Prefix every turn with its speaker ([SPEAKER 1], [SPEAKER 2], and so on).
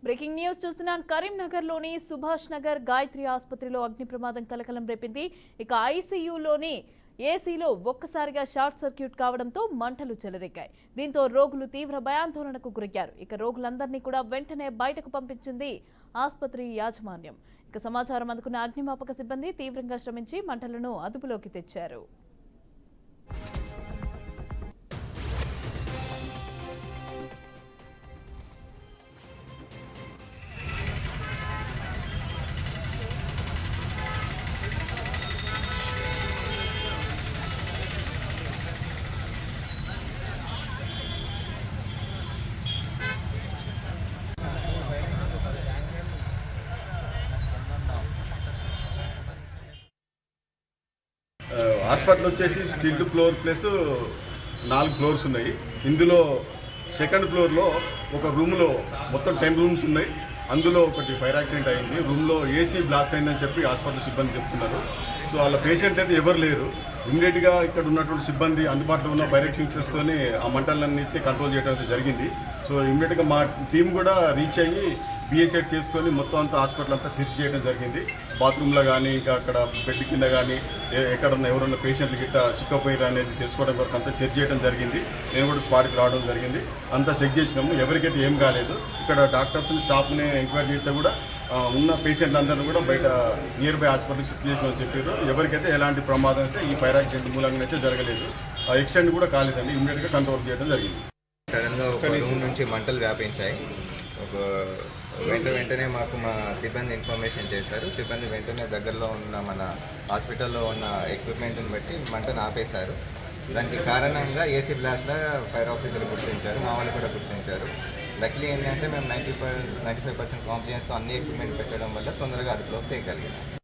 [SPEAKER 1] Breaking news చూస్తున్నాం. కరీంనగర్లోని సుభాష్ నగర్ గాయత్రి ఆసుపత్రిలో అగ్ని ప్రమాదం కలకలం రేపింది. ఇక ఐసీయూలోని ఏసీలో ఒక్కసారిగా షార్ట్ సర్క్యూట్ కావడంతో మంటలు చెలరేగాయి. దీంతో రోగులు తీవ్ర భయాందోళనకు గురయ్యారు. ఇక రోగులందరినీ కూడా వెంటనే బయటకు పంపించింది ఆసుపత్రి యాజమాన్యం. ఇక సమాచారం అందుకున్న అగ్నిమాపక సిబ్బంది తీవ్రంగా శ్రమించి మంటలను అదుపులోకి తెచ్చారు.
[SPEAKER 2] హాస్పిటల్ వచ్చేసి స్టిల్డ్ ఫ్లోర్ ప్లస్ 4 ఫ్లోర్స్ ఉన్నాయి. ఇందులో సెకండ్ ఫ్లోర్లో ఒక రూమ్లో మొత్తం 10 రూమ్స్ ఉన్నాయి. అందులో ఒకటి ఫైర్ యాక్సిడెంట్ అయింది. రూమ్లో ఏసీ బ్లాస్ట్ అయిందని చెప్పి హాస్పిటల్ సిబ్బంది చెప్తున్నారు. సో వాళ్ళ పేషెంట్ అయితే ఎవరు లేరు. ఇమ్మీడియట్గా ఇక్కడ ఉన్నటువంటి సిబ్బంది అందుబాటులో ఉన్న ఫైర్ ఎక్స్టింగ్విషర్స్తోని ఆ మంటలన్నింటినీ కంట్రోల్ చేయడం అయితే జరిగింది. సో ఇమ్మీడియట్గా మా టీం కూడా రీచ్ అయ్యి బిఎస్ఎడ్ చేసుకొని మొత్తం అంతా హాస్పిటల్ అంతా సెర్చ్ చేయడం జరిగింది. బాత్రూంలో కానీ ఇంకా అక్కడ బెడ్ కింద కానీ ఎక్కడన్నా ఎవరన్నా పేషెంట్లు గిట్ట చిక్కపోయారు అనేది తెలుసుకోవడం వరకు అంతా చెక్ చేయడం జరిగింది. నేను కూడా స్పాట్కి రావడం జరిగింది. అంతా చెక్ చేసినాము. ఎవరికైతే ఏం కాలేదు. ఇక్కడ డాక్టర్స్ని స్టాఫ్ని ఎంక్వైరీ చేస్తే కూడా ఉన్న పేషెంట్లందరినీ కూడా బయట నియర్ బై హాస్పిటల్కి షిఫ్ట్ చేసినామని చెప్పారు. ఎవరికైతే ఎలాంటి ప్రమాదం అయితే ఈ ఫైర్ యాక్సిడెంట్ మూలంగా అయితే జరగలేదు. ఎక్స్టెండ్ కూడా కాలేదండి. ఇమ్మీడియట్గా కంట్రోల్ చేయడం జరిగింది.
[SPEAKER 3] సడన్గా ఒక రూమ్ నుంచి మంటలు వ్యాపించాయి. వెంటనే మాకు మా సిబ్బంది ఇన్ఫర్మేషన్ చేశారు. సిబ్బంది వెంటనే దగ్గరలో ఉన్న మన హాస్పిటల్లో ఉన్న ఎక్విప్మెంట్ని బట్టి మంటను ఆపేశారు. దానికి కారణంగా ఏసీ బ్లాస్ట్లా ఫైర్ ఆఫీసర్లు గుర్తించారు, మా వాళ్ళు కూడా గుర్తించారు. లక్లీ ఏంటంటే మేము 95% కాంప్లియన్స్తో అన్ని ఎక్విప్మెంట్ పెట్టడం వల్ల తొందరగా అదుపులోకి తేగలిగాం.